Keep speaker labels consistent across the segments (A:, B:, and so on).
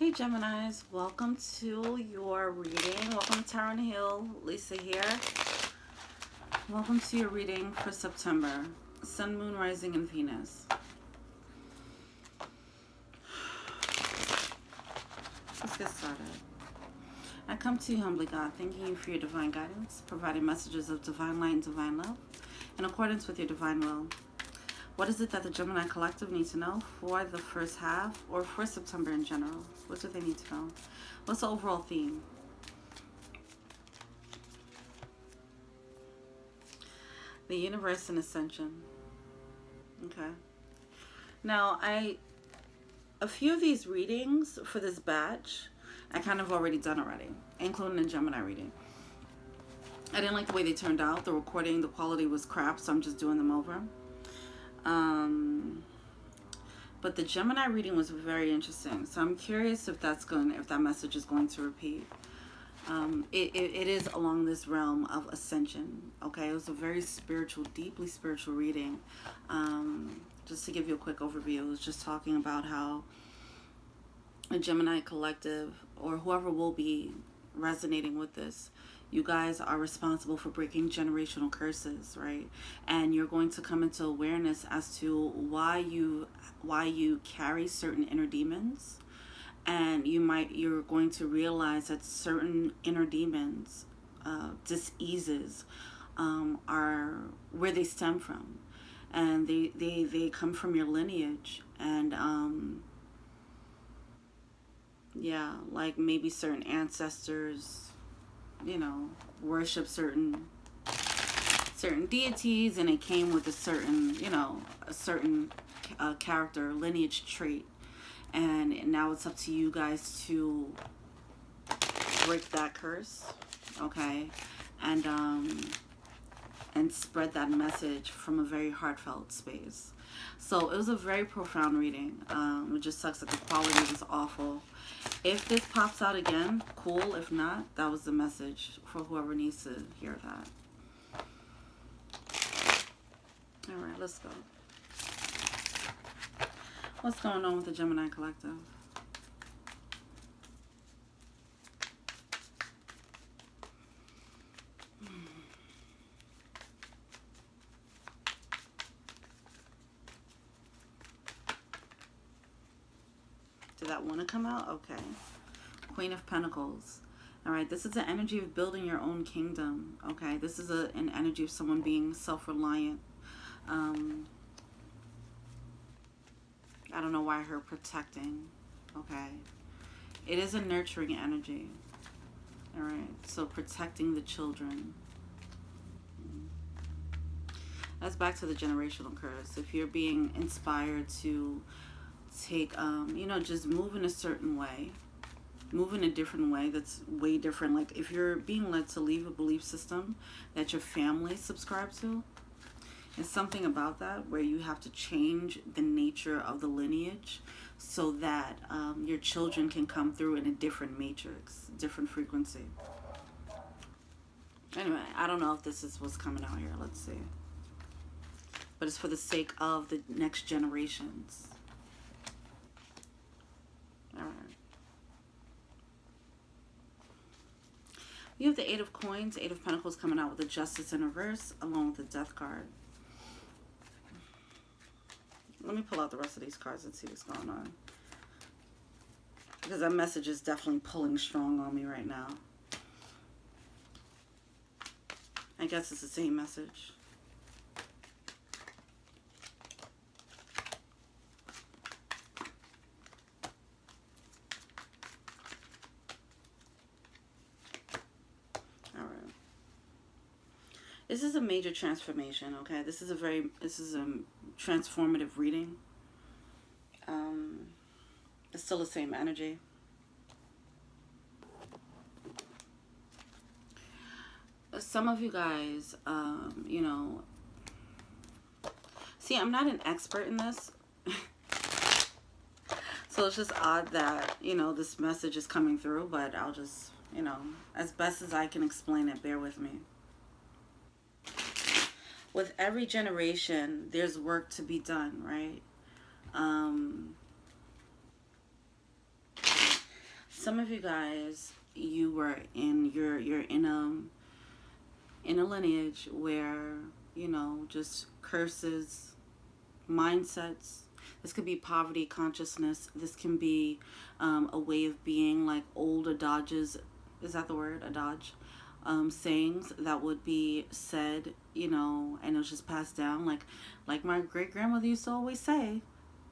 A: Hey Geminis, welcome to your reading. Welcome to Tower and Hill. Lisa here. Welcome to your reading for September. Sun, Moon, Rising, and Venus. Let's get started. I come to you humbly, God, thanking you for your divine guidance, providing messages of divine light and divine love in accordance with your divine will. What is it that the Gemini Collective needs to know for the first half or for September in general? What do they need to know? What's the overall theme? The universe and ascension. Okay. Now, a few of these readings for this batch, I kind of already done already, including the Gemini reading. I didn't like the way they turned out. The recording, the quality was crap, so I'm just doing them over. But the Gemini reading was very interesting, so I'm curious if that message is going to repeat. It is along this realm of ascension. Okay, it was a very spiritual, deeply spiritual reading. Just to give you a quick overview, it was just talking about how a Gemini collective, or whoever will be resonating with this, you guys are responsible for breaking generational curses, right? And you're going to come into awareness as to why you carry certain inner demons, and you're going to realize that certain inner demons, diseases, are where they stem from, and they come from your lineage, and yeah, like maybe certain ancestors, you know, worship certain deities, and it came with a certain, you know, character, lineage trait, and now it's up to you guys to break that curse, okay, and spread that message from a very heartfelt space. So it was a very profound reading. It just sucks that the quality was awful. If this pops out again, cool. If not, that was the message for whoever needs to hear that. All right, let's go. What's going on with the Gemini Collective? Did that want to come out? Okay. Queen of Pentacles. All right, this is the energy of building your own kingdom. Okay, this is an energy of someone being self-reliant. I don't know why I heard protecting. Okay, it is a nurturing energy. All right, so protecting the children. That's back to the generational curse. If you're being inspired to take, you know, just move in a certain way, move in a different way that's way different. Like if you're being led to leave a belief system that your family subscribes to, it's something about that where you have to change the nature of the lineage so that your children can come through in a different matrix, different frequency. Anyway, I don't know if this is what's coming out here. Let's see. But it's for the sake of the next generations. All right. You have the Eight of Coins, Eight of Pentacles coming out with the Justice in reverse, along with the Death card. Let me pull out the rest of these cards and see what's going on, because that message is definitely pulling strong on me right now. I guess it's the same message. This is a major transformation, okay? This is a transformative reading. It's still the same energy. Some of you guys, you know, see, I'm not an expert in this. So it's just odd that, you know, this message is coming through, but I'll just, you know, as best as I can explain it, bear with me. With every generation, there's work to be done, right? some of you guys, you're in a lineage where, you know, just curses, mindsets. This could be poverty consciousness. This can be a way of being, like old adages. Is that the word? Adage? Sayings that would be said, you know, and it was just passed down. Like my great grandmother used to always say,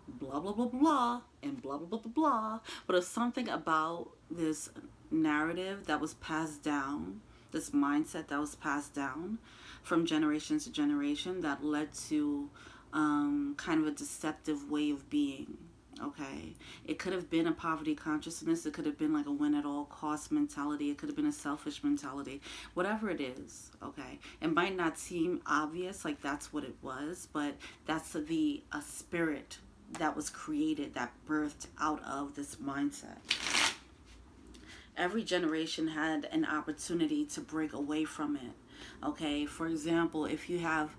A: blah blah blah blah and blah blah blah blah blah. But it's something about this narrative that was passed down, this mindset that was passed down from generation to generation, that led to kind of a deceptive way of being. Okay, it could have been a poverty consciousness. It could have been like a win at all cost mentality. It could have been a selfish mentality. Whatever it is, okay, it might not seem obvious, like that's what it was, but that's the spirit that was created, that birthed out of this mindset. Every generation had an opportunity to break away from it. Okay, for example, if you have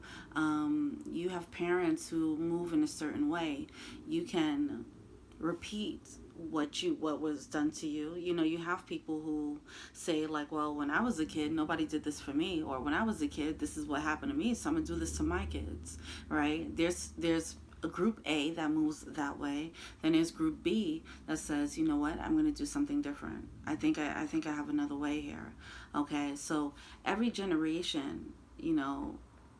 A: parents who move in a certain way, you can repeat what was done to you. You know, you have people who say like, well, when I was a kid, nobody did this for me, or when I was a kid, this is what happened to me, so I'm gonna do this to my kids, right? There's a group A that moves that way. Then there's group B that says, you know what, I'm going to do something different. I think I have another way here. Okay, so every generation, you know,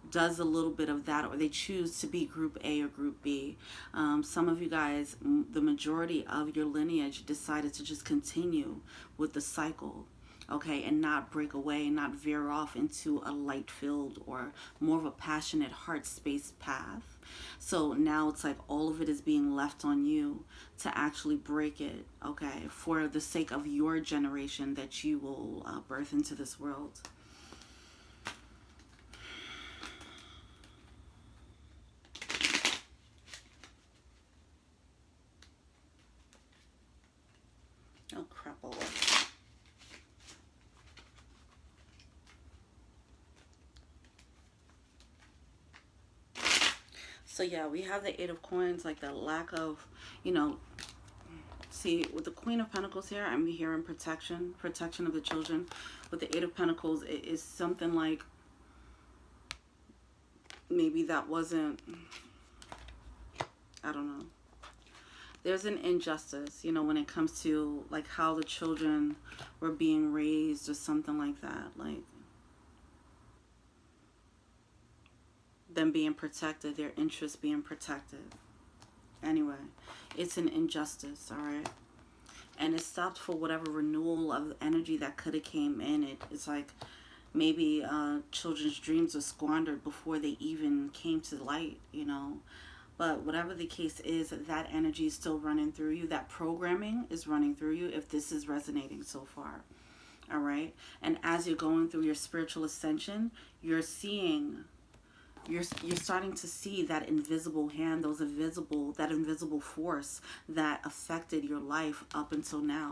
A: does a little bit of that, or they choose to be group A or group B. Some of you guys, the majority of your lineage decided to just continue with the cycle. Okay, and not break away, not veer off into a light-filled or more of a passionate heart space path. So now it's like all of it is being left on you to actually break it, okay, for the sake of your generation that you will birth into this world. Oh, crap. So yeah, we have the Eight of Coins, like the lack of, you know, see, with the Queen of Pentacles here, I'm hearing protection of the children. With the Eight of Pentacles, it is something like maybe that wasn't, I don't know. There's an injustice, you know, when it comes to like how the children were being raised or something like that. Like them being protected, their interests being protected. Anyway, it's an injustice, all right? And it stopped for whatever renewal of energy that could have came in. It's like maybe children's dreams were squandered before they even came to light, you know? But whatever the case is, that energy is still running through you. That programming is running through you, if this is resonating so far, all right? And as you're going through your spiritual ascension, you're seeing... You're starting to see that invisible hand, that invisible force that affected your life up until now.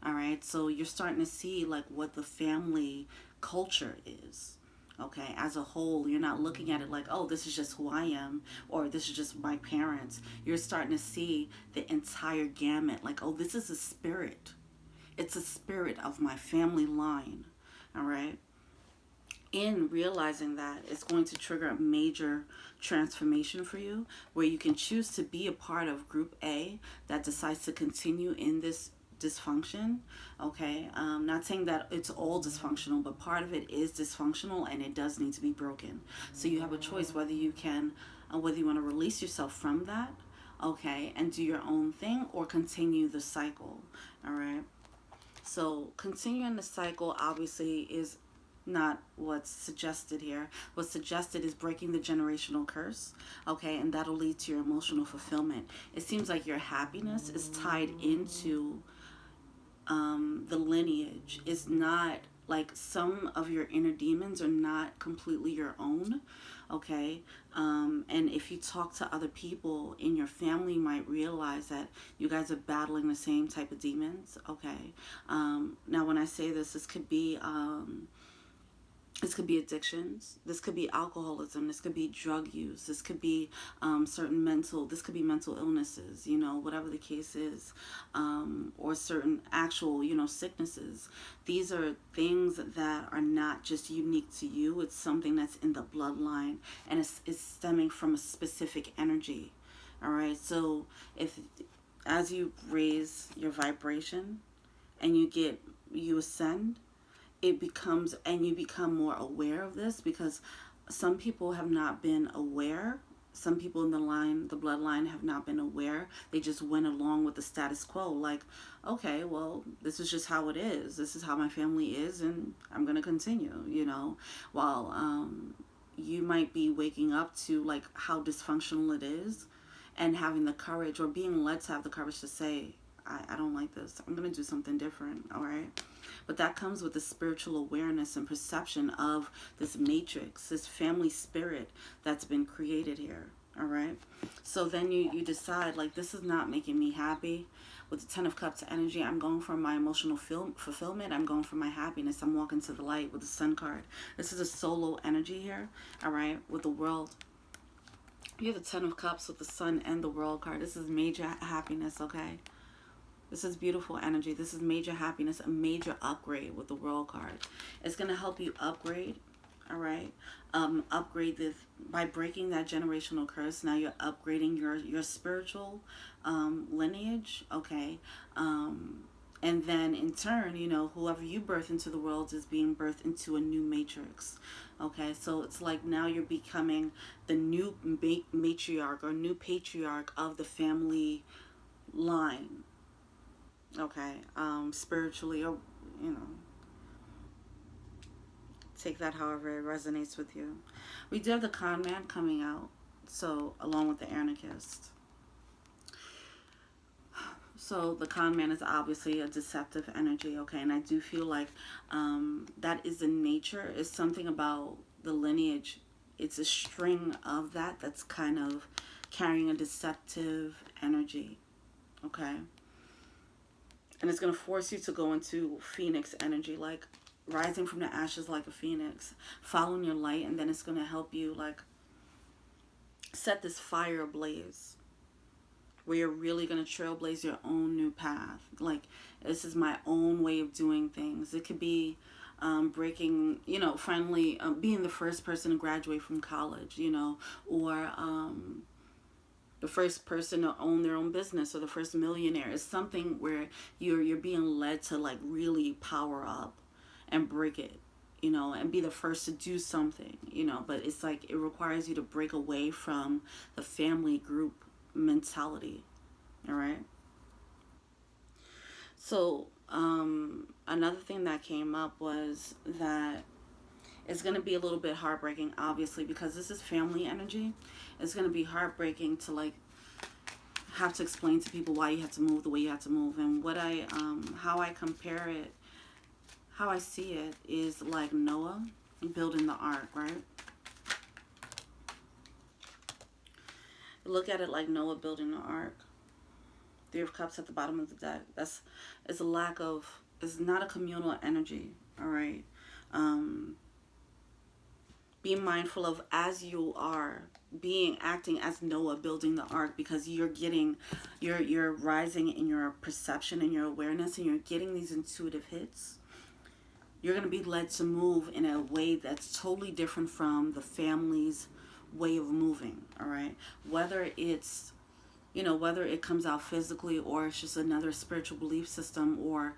A: All right, so you're starting to see like what the family culture is. Okay, as a whole, you're not looking at it like, oh, this is just who I am, or this is just my parents. You're starting to see the entire gamut. Like, oh, this is a spirit. It's a spirit of my family line. All right. In realizing that, it's going to trigger a major transformation for you, where you can choose to be a part of group A that decides to continue in this dysfunction. Okay, not saying that it's all dysfunctional, but part of it is dysfunctional and it does need to be broken. So you have a choice whether you can whether you want to release yourself from that, okay, and do your own thing, or continue the cycle. All right, so continuing the cycle obviously is not what's suggested here. What's suggested is breaking the generational curse, okay, and that'll lead to your emotional fulfillment. It seems like your happiness is tied into the lineage. It's not like some of your inner demons are not completely your own, okay, and if you talk to other people in your family, you might realize that you guys are battling the same type of demons, okay. Now when I say this could be This could be addictions. This could be alcoholism. This could be drug use. This could be this could be mental illnesses, you know, whatever the case is, or certain actual, you know, sicknesses. These are things that are not just unique to you. It's something that's in the bloodline, and it's stemming from a specific energy. All right. So as you raise your vibration and you ascend, it becomes, and you become more aware of this, because some people have not been aware. Some people in the bloodline have not been aware. They just went along with the status quo, like, okay, well, this is just how it is. This is how my family is, and I'm going to continue, you know. While you might be waking up to, like, how dysfunctional it is, and having the courage, or being led to have the courage to say, I don't like this. I'm going to do something different, all right? But that comes with the spiritual awareness and perception of this matrix, this family spirit that's been created here, all right? So then you decide, like, this is not making me happy. With the Ten of Cups energy, I'm going for my emotional fulfillment. I'm going for my happiness. I'm walking to the light with the Sun card. This is a solo energy here, all right, with the World. You have the Ten of Cups with the Sun and the World card. This is major happiness, okay? This is beautiful energy. This is major happiness, a major upgrade with the World card. It's going to help you upgrade, all right? Upgrade this by breaking that generational curse. Now you're upgrading your spiritual lineage, okay? And then in turn, you know, whoever you birth into the world is being birthed into a new matrix, okay? So it's like now you're becoming the new matriarch or new patriarch of the family line. Okay, spiritually, or, you know, take that however it resonates with you. We do have the Con Man coming out, so along with the Anarchist. So the Con Man is obviously a deceptive energy, okay, and I do feel like that is the nature, is something about the lineage. It's a string of that's kind of carrying a deceptive energy, okay? And it's going to force you to go into Phoenix energy, like rising from the ashes like a phoenix, following your light, and then it's going to help you, like, set this fire ablaze, where you're really going to trailblaze your own new path. Like, this is my own way of doing things. It could be breaking, you know, finally being the first person to graduate from college, you know, or the first person to own their own business, or the first millionaire. Is something where you're being led to, like, really power up and break it, you know, and be the first to do something, you know. But it's like it requires you to break away from the family group mentality, all right? So another thing that came up was that it's going to be a little bit heartbreaking, obviously, because this is family energy. It's going to be heartbreaking to, like, have to explain to people why you have to move the way you have to move. And what how I compare it, how I see it, is like Noah building the ark, right? Look at it like Noah building the ark. Three of Cups at the bottom of the deck. It's a lack of, it's not a communal energy, all right? Be mindful of, as you are acting as Noah building the ark, because you're rising in your perception and your awareness, and you're getting these intuitive hits. You're going to be led to move in a way that's totally different from the family's way of moving, all right? Whether it's, you know, whether it comes out physically, or it's just another spiritual belief system, or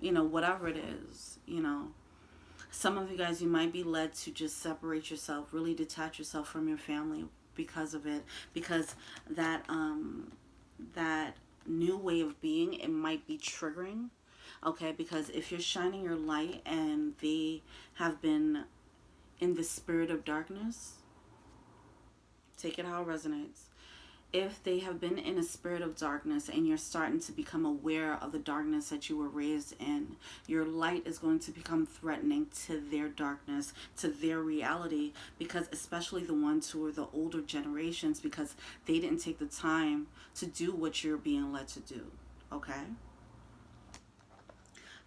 A: you know, whatever it is, you know. Some of you guys, you might be led to just separate yourself, really detach yourself from your family because of it, because that new way of being, it might be triggering, okay? Because if you're shining your light and they have been in the spirit of darkness, take it how it resonates. If they have been in a spirit of darkness and you're starting to become aware of the darkness that you were raised in, your light is going to become threatening to their darkness, to their reality, because especially the ones who are the older generations, because they didn't take the time to do what you're being led to do, okay?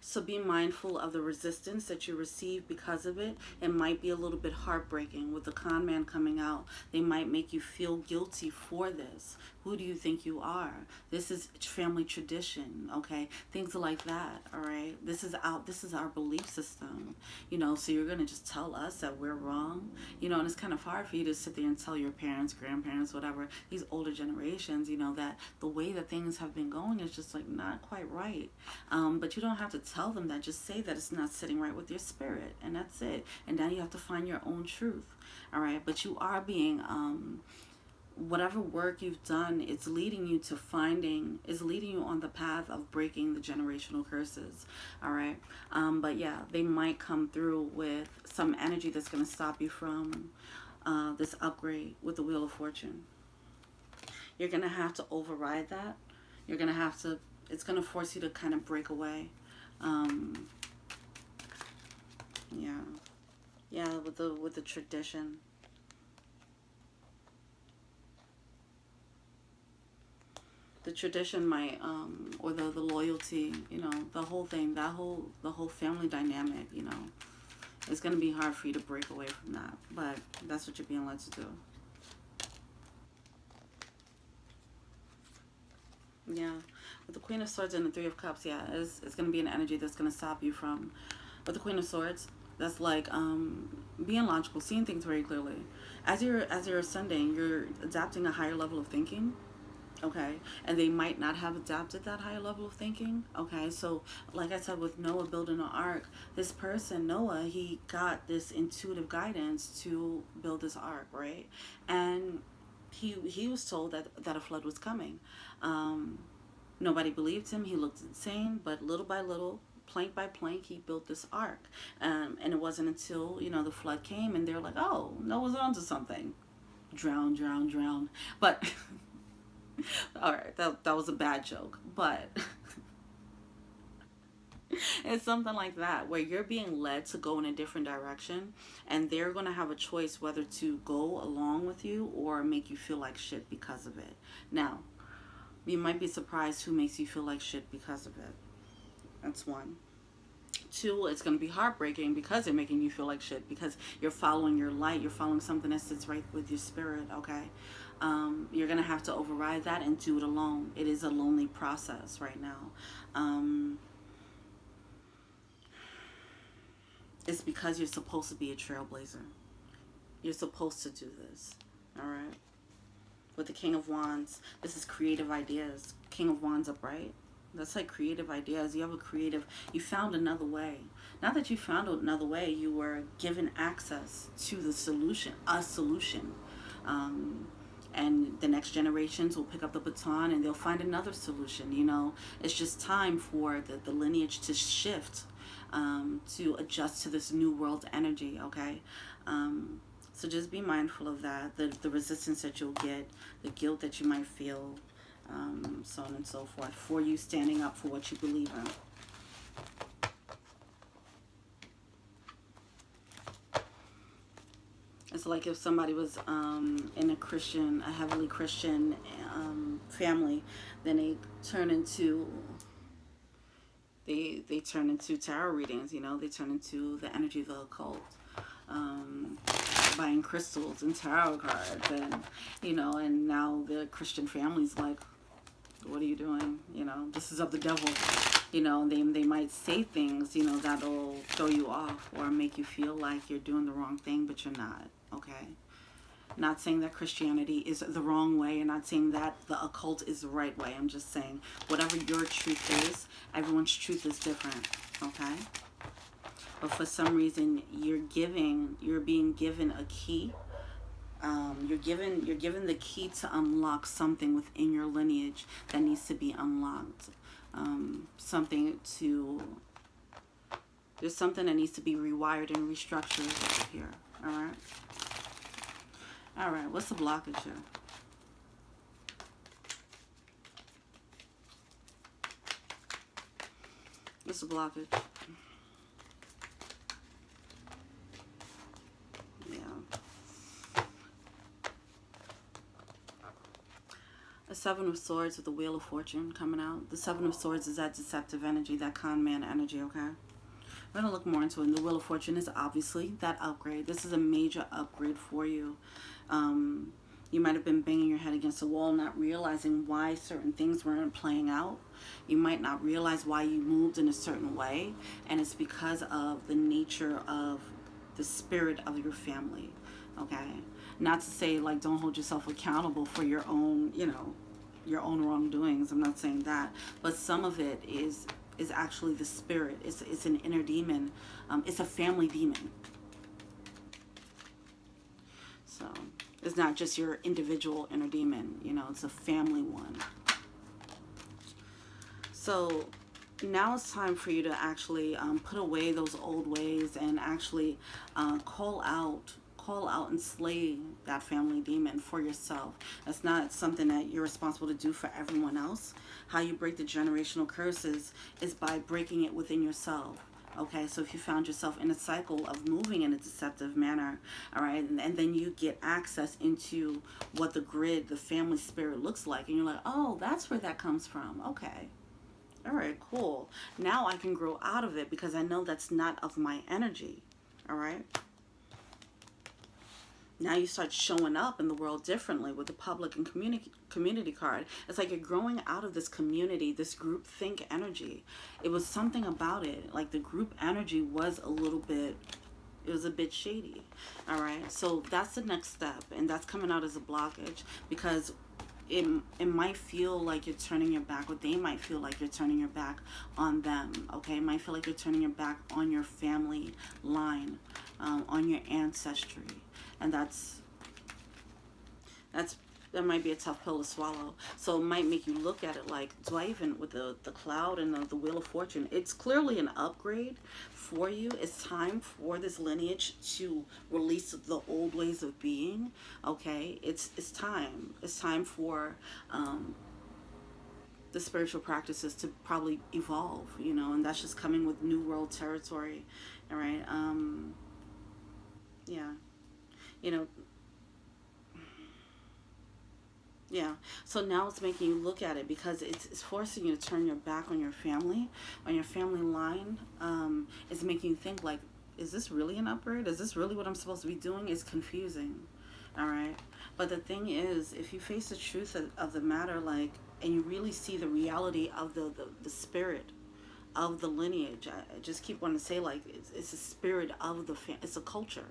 A: So be mindful of the resistance that you receive because of it. It might be a little bit heartbreaking with the con man coming out. They might make you feel guilty for this. Who do you think you are? This is family tradition, okay? Things like that, all right? This is our belief system, you know, so you're going to just tell us that we're wrong, you know, and it's kind of hard for you to sit there and tell your parents, grandparents, whatever, these older generations, you know, that the way that things have been going is just like not quite right. But you don't have to tell them that. Just say that it's not sitting right with your spirit, and that's it. And now you have to find your own truth, all right? But you are being whatever work you've done, it's leading you to is leading you on the path of breaking the generational curses, all right? But yeah, they might come through with some energy that's going to stop you from this upgrade with the Wheel of Fortune. You're going to have to override that. You're going to have to, it's going to force you to kind of break away. Yeah, with the tradition. The tradition might, or the loyalty, you know, the whole thing, the whole family dynamic, you know, it's going to be hard for you to break away from that, but that's what you're being led to do. Yeah, with the Queen of Swords and the Three of Cups, yeah, it's going to be an energy that's going to stop you from, with the Queen of Swords, that's like being logical, seeing things very clearly. As you're ascending, you're adapting a higher level of thinking. Okay, and they might not have adapted that higher level of thinking. Okay, so like I said, with Noah building an ark, this person, Noah, he got this intuitive guidance to build this ark, right? And he was told that a flood was coming. Nobody believed him. He looked insane, but little by little, plank by plank, he built this ark. And it wasn't until, you know, the flood came and they're like, oh, Noah's onto something. Drown, drown, drown. But all right, that was a bad joke, but it's something like that where you're being led to go in a different direction, and they're going to have a choice whether to go along with you or make you feel like shit because of it. Now, you might be surprised who makes you feel like shit because of it. That's one. Two, it's going to be heartbreaking because they're making you feel like shit, because you're following your light, you're following something that sits right with your spirit, okay? You're going to have to override that and do it alone. It is a lonely process right now. It's because you're supposed to be a trailblazer. You're supposed to do this, all right? With the King of Wands, this is creative ideas. King of Wands upright. That's like creative ideas. You have you found another way. Not that you found another way, you were given access to the solution, a solution. And the next generations will pick up the baton and they'll find another solution, you know. It's just time for the lineage to shift, to adjust to this new world energy, okay? So just be mindful of that, the resistance that you'll get, the guilt that you might feel, so on and so forth, for you standing up for what you believe in. It's like if somebody was in a heavily Christian family, then they turn into tarot readings, you know, they turn into the energy of the occult, buying crystals and tarot cards, and, you know, and now the Christian family's like, what are you doing? You know, this is of the devil. You know, they might say things, you know, that'll throw you off or make you feel like you're doing the wrong thing, but you're not, okay? Not saying that Christianity is the wrong way, and not saying that the occult is the right way. I'm just saying whatever your truth is, everyone's truth is different, okay? But for some reason, you're being given a key. You're given the key to unlock something within your lineage that needs to be unlocked. There's something that needs to be rewired and restructured here. All right, what's the blockage here? What's the blockage? Seven of Swords with the Wheel of Fortune coming out. The Seven of Swords is that deceptive energy, that con man energy, okay? We're going to look more into it. And the Wheel of Fortune is obviously that upgrade. This is a major upgrade for you. You might have been banging your head against the wall, not realizing why certain things weren't playing out. You might not realize why you moved in a certain way. And it's because of the nature of the spirit of your family, okay? Not to say, like, don't hold yourself accountable for your own, you know, your own wrongdoings. I'm not saying that. But some of it is actually the spirit. It's an inner demon. It's a family demon. So it's not just your individual inner demon, you know, it's a family one. So now it's time for you to actually put away those old ways and actually call out and slay that family demon for yourself. That's not something that you're responsible to do for everyone else. How you break the generational curses is by breaking it within yourself. Okay, so if you found yourself in a cycle of moving in a deceptive manner, all right, and then you get access into what the grid, the family spirit looks like, and you're like, oh, that's where that comes from. Okay, all right, cool. Now I can grow out of it because I know that's not of my energy, all right? Now you start showing up in the world differently with the public and community card. It's like you're growing out of this community, this group think energy. It was something about it. Like the group energy was a little bit, it was a bit shady. All right. So that's the next step. And that's coming out as a blockage because it might feel like you're turning your back, or they might feel like you're turning your back on them. Okay. It might feel like you're turning your back on your family line, on your ancestry. And that might be a tough pill to swallow. So it might make you look at it like, do I even, with the cloud and the Wheel of Fortune, it's clearly an upgrade for you. It's time for this lineage to release the old ways of being. Okay, it's time. It's time for the spiritual practices to probably evolve, you know, and that's just coming with new world territory. All right. Yeah. You know, yeah. So now it's making you look at it because it's forcing you to turn your back on your family line. It's making you think like, is this really an upgrade? Is this really what I'm supposed to be doing? It's confusing. All right. But the thing is, if you face the truth of the matter, like, and you really see the reality of the spirit of the lineage, I just keep wanting to say, like, it's a spirit of the it's a culture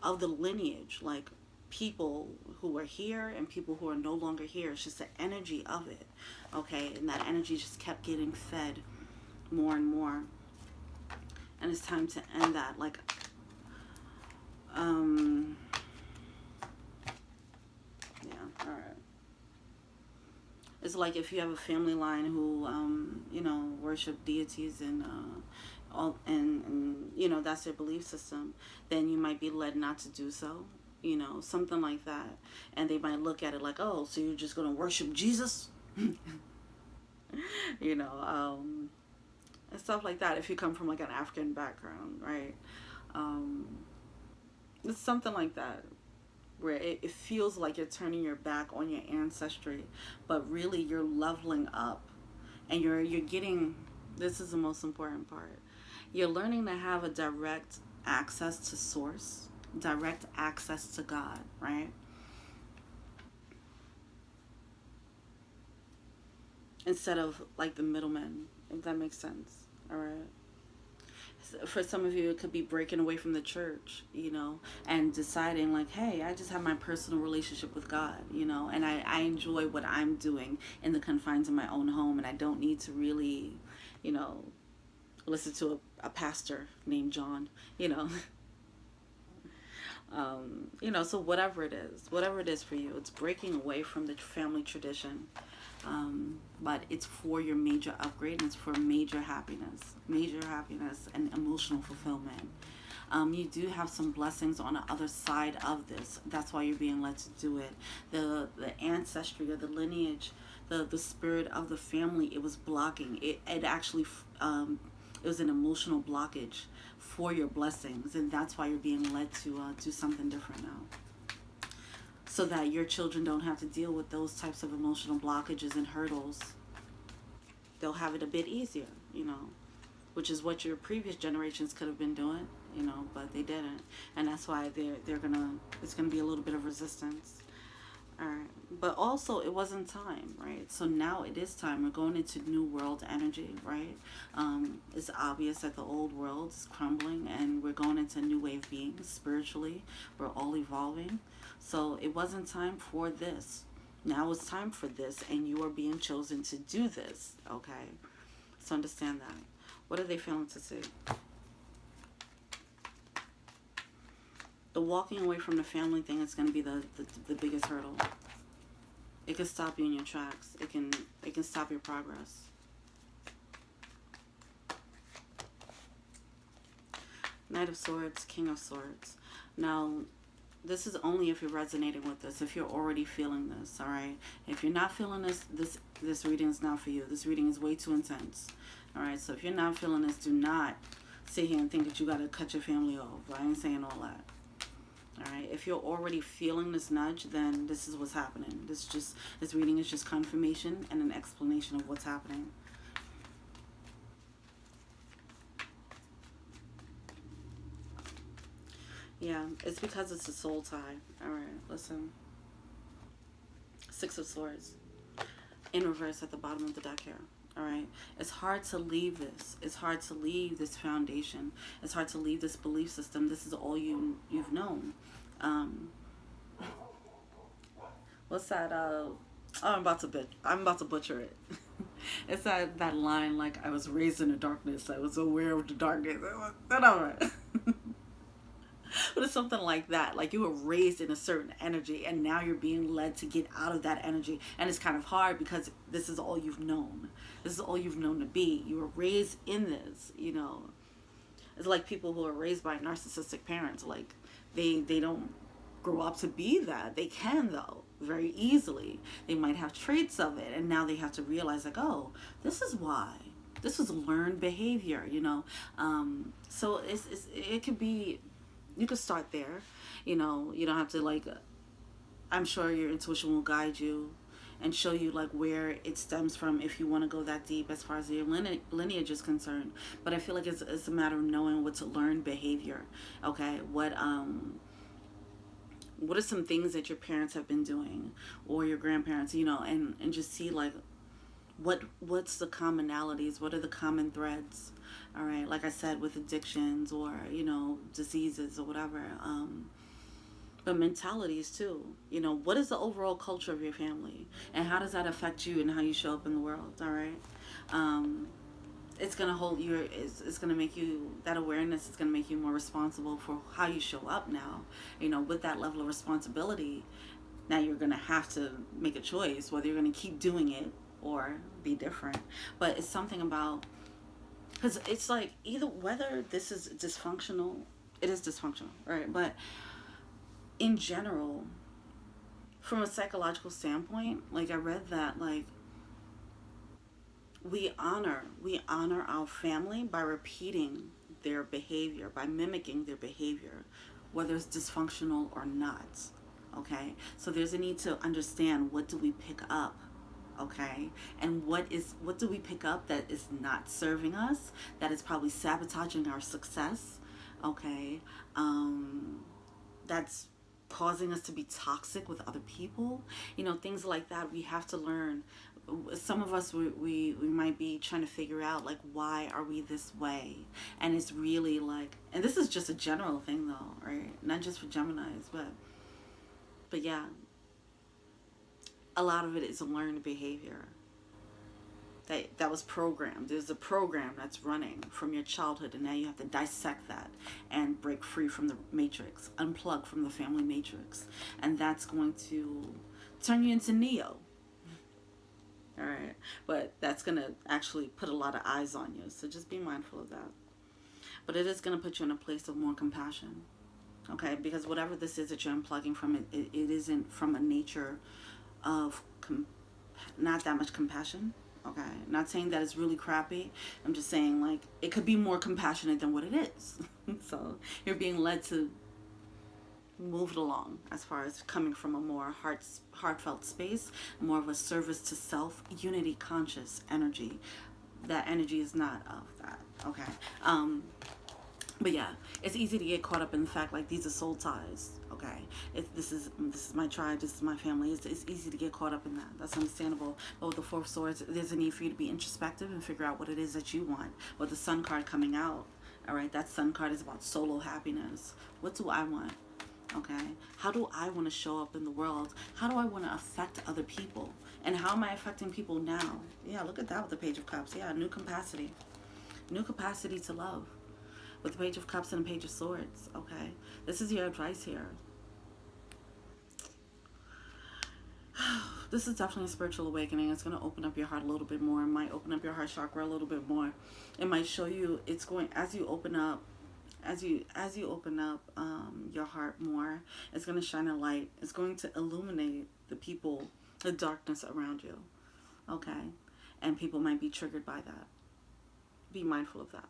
A: of the lineage, like people who are here and people who are no longer here. It's just the energy of it, okay? And that energy just kept getting fed more and more. And it's time to end that. Like, yeah, all right. It's like if you have a family line who, you know, worship deities and and you know, that's their belief system, then you might be led not to do so, you know, something like that. And they might look at it like, oh, so you're just gonna worship Jesus? You know, and stuff like that. If you come from like an African background, right? It's something like that, where it feels like you're turning your back on your ancestry, but really you're leveling up, and you're getting, this is the most important part, you're learning to have a direct access to source, direct access to God, right? Instead of like the middlemen, if that makes sense. All right. For some of you, it could be breaking away from the church, you know, and deciding like, hey, I just have my personal relationship with God, you know, and I enjoy what I'm doing in the confines of my own home, and I don't need to really, you know, listen to a pastor named John, you know. You know, so whatever it is for you, it's breaking away from the family tradition. But it's for your major upgrade, and it's for major happiness and emotional fulfillment. You do have some blessings on the other side of this. That's why you're being led to do it. The ancestry or the lineage, the spirit of the family, it was blocking. It actually, it was an emotional blockage for your blessings, and that's why you're being led to do something different now. so that your children don't have to deal with those types of emotional blockages and hurdles. They'll have it a bit easier, you know, which is what your previous generations could have been doing, you know, but they didn't. And that's why it's gonna be a little bit of resistance. All right. But also, it wasn't time, right? So now it is time. We're going into new world energy, right? It's obvious that the old world is crumbling, and we're going into a new way of being spiritually. We're all evolving. So it wasn't time for this. Now it's time for this, and you are being chosen to do this, okay? So understand that. What are they failing to see? The walking away from the family thing is going to be the biggest hurdle. It can stop you in your tracks. It can stop your progress. Knight of Swords, King of Swords. Now, this is only if you're resonating with this, if you're already feeling this, all right? If you're not feeling this reading is not for you. This reading is way too intense, all right? So if you're not feeling this, do not sit here and think that you got to cut your family off. I ain't saying all that. All right, if you're already feeling this nudge, then this is what's happening. This reading is just confirmation and an explanation of what's happening. Yeah, it's because it's a soul tie. All right, listen. Six of Swords in reverse at the bottom of the deck here. All right, it's hard to leave this. It's hard to leave this foundation. It's hard to leave this belief system. This is all you've known. What's that? I'm about to butcher it. It's that line, like, I was raised in the darkness. I was aware of the darkness. All right. But it's something like that. Like, you were raised in a certain energy, and now you're being led to get out of that energy. And it's kind of hard because this is all you've known. This is all you've known to be. You were raised in this, you know. It's like people who are raised by narcissistic parents. Like, they don't grow up to be that. They can, though, very easily. They might have traits of it, and now they have to realize, like, oh, this is why. This was learned behavior, you know. So it could be... You could start there, you know. You don't have to, like, I'm sure your intuition will guide you and show you, like, where it stems from if you want to go that deep as far as your lineage is concerned. But I feel like it's a matter of knowing what's learned behavior, okay? What are some things that your parents have been doing, or your grandparents, you know, and just see, like, what's the commonalities, what are the common threads. All right, like I said, with addictions or, you know, diseases or whatever, but mentalities too. You know, what is the overall culture of your family, and how does that affect you and how you show up in the world? All right, it's gonna hold your, it's gonna make you, that awareness is gonna make you more responsible for how you show up now. You know, with that level of responsibility, now you're gonna have to make a choice whether you're gonna keep doing it or be different. But it's something about, because it's like, either whether this is dysfunctional, it is dysfunctional, right? But in general, from a psychological standpoint, like, I read that, like, we honor our family by repeating their behavior, by mimicking their behavior, whether it's dysfunctional or not, okay? So there's a need to understand, what do we pick up? Okay, and what do we pick up that is not serving us, that is probably sabotaging our success, okay, that's causing us to be toxic with other people, you know, things like that. We have to learn. Some of us, we might be trying to figure out, like, why are we this way? And it's really like, and this is just a general thing though, right? Not just for Geminis, but yeah, a lot of it is a learned behavior that was programmed. There's a program that's running from your childhood, and now you have to dissect that and break free from the matrix, unplug from the family matrix, and that's going to turn you into Neo. All right, but that's going to actually put a lot of eyes on you, so just be mindful of that. But it is going to put you in a place of more compassion, okay? Because whatever this is that you're unplugging from, it isn't from a nature of not that much compassion, okay? Not saying that it's really crappy. I'm just saying, like, it could be more compassionate than what it is. So you're being led to moved along as far as coming from a more heartfelt space, more of a service to self, unity conscious energy. That energy is not of that. Okay. But yeah, it's easy to get caught up in the fact like these are soul ties. Okay, this is my tribe, this is my family. It's easy to get caught up in that. That's understandable. But with the Four of Swords, there's a need for you to be introspective and figure out what it is that you want. With the Sun card coming out, all right, that Sun card is about solo happiness. What do I want? Okay, how do I want to show up in the world? How do I want to affect other people? And how am I affecting people now? Yeah, look at that with the Page of Cups. Yeah, new capacity to love. With the Page of Cups and the Page of Swords, okay? This is your advice here. This is definitely a spiritual awakening. It's going to open up your heart a little bit more. It might open up your heart chakra a little bit more. It might show you, it's going, as you open up, your heart more, it's going to shine a light. It's going to illuminate the people, the darkness around you, okay? And people might be triggered by that. Be mindful of that.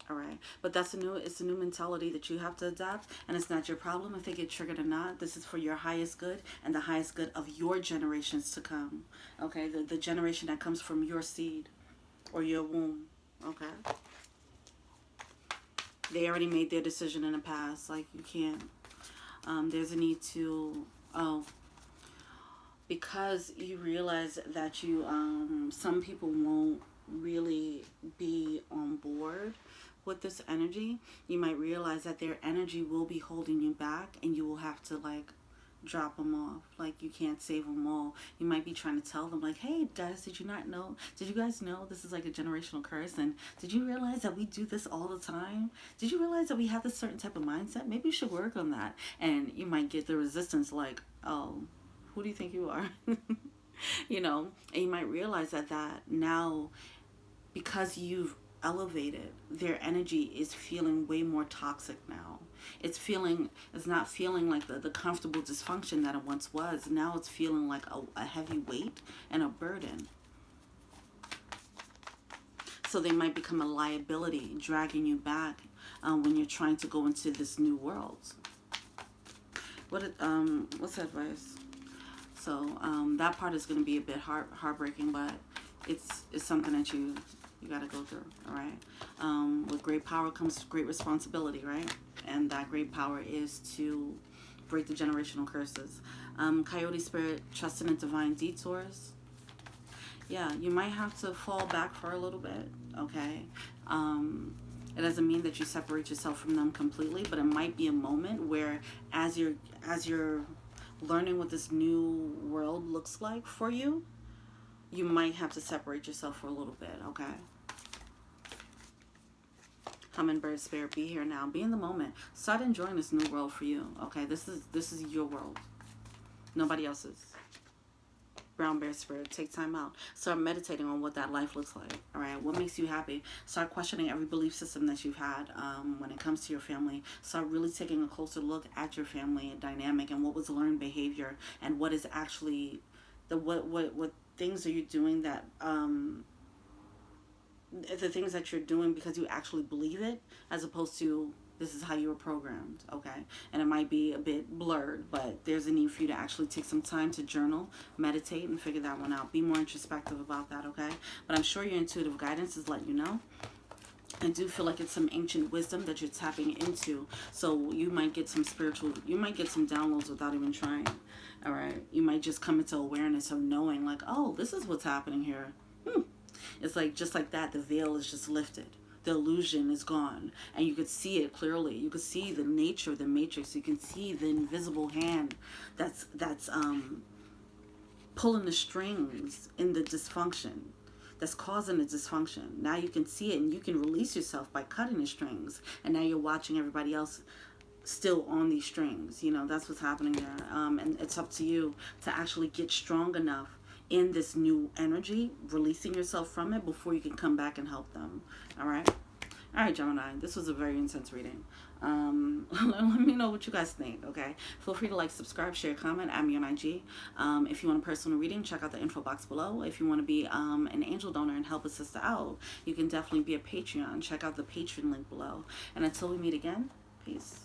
A: All right, but it's a new mentality that you have to adapt, and it's not your problem if they get triggered or not. This is for your highest good and the highest good of your generations to come. Okay, the generation that comes from your seed or your womb. Okay, they already made their decision in the past. Like, you can't. There's a need to because you realize that you some people won't really be on board with this energy. You might realize that their energy will be holding you back, and you will have to like drop them off. Like, you can't save them all. You might be trying to tell them like, hey guys, did you guys know this is like a generational curse, and did you realize that we do this all the time? Did you realize that we have this certain type of mindset? Maybe you should work on that. And you might get the resistance like, oh, who do you think you are? You know, and you might realize that now, because you've elevated, their energy is feeling way more toxic now. It's not feeling like the comfortable dysfunction that it once was. Now it's feeling like a heavy weight and a burden. So they might become a liability, dragging you back when you're trying to go into this new world. What's advice? So that part is going to be a bit heartbreaking, but it's something that you got to go through. All right. With great power comes great responsibility, right? And that great power is to break the generational curses. Coyote spirit, trusting in divine detours. Yeah, you might have to fall back for a little bit. Okay. It doesn't mean that you separate yourself from them completely, but it might be a moment where as you're learning what this new world looks like for you, you might have to separate yourself for a little bit, okay? Hummingbird spirit, be here now. Be in the moment. Start enjoying this new world for you, okay? This is your world. Nobody else's. Brown bear spirit, take time out. Start meditating on what that life looks like, all right? What makes you happy? Start questioning every belief system that you've had when it comes to your family. Start really taking a closer look at your family dynamic and what was learned behavior and what is actually what things are you doing that the things that you're doing because you actually believe it, as opposed to this is how you were programmed, okay? And it might be a bit blurred, but there's a need for you to actually take some time to journal, meditate, and figure that one out. Be more introspective about that, okay? But I'm sure your intuitive guidance is letting you know. I do feel like it's some ancient wisdom that you're tapping into. So you might get some downloads without even trying, all right? You might just come into awareness of knowing like, oh, this is what's happening here. It's like, just like that, the veil is just lifted. The illusion is gone, and you could see it clearly. You could see the nature of the matrix. You can see the invisible hand that's pulling the strings in the dysfunction, that's causing the dysfunction. Now you can see it, and you can release yourself by cutting the strings, and now you're watching everybody else still on these strings. You know, that's what's happening there. And it's up to you to actually get strong enough in this new energy, releasing yourself from it before you can come back and help them. All right, Gemini, this was a very intense reading. Let me know what you guys think, okay? Feel free to like, subscribe, share, comment, add me on IG. If you want a personal reading, check out the info box below. If you want to be an angel donor and help a sister out, you can definitely be a Patreon. Check out the Patreon link below. And until we meet again, peace.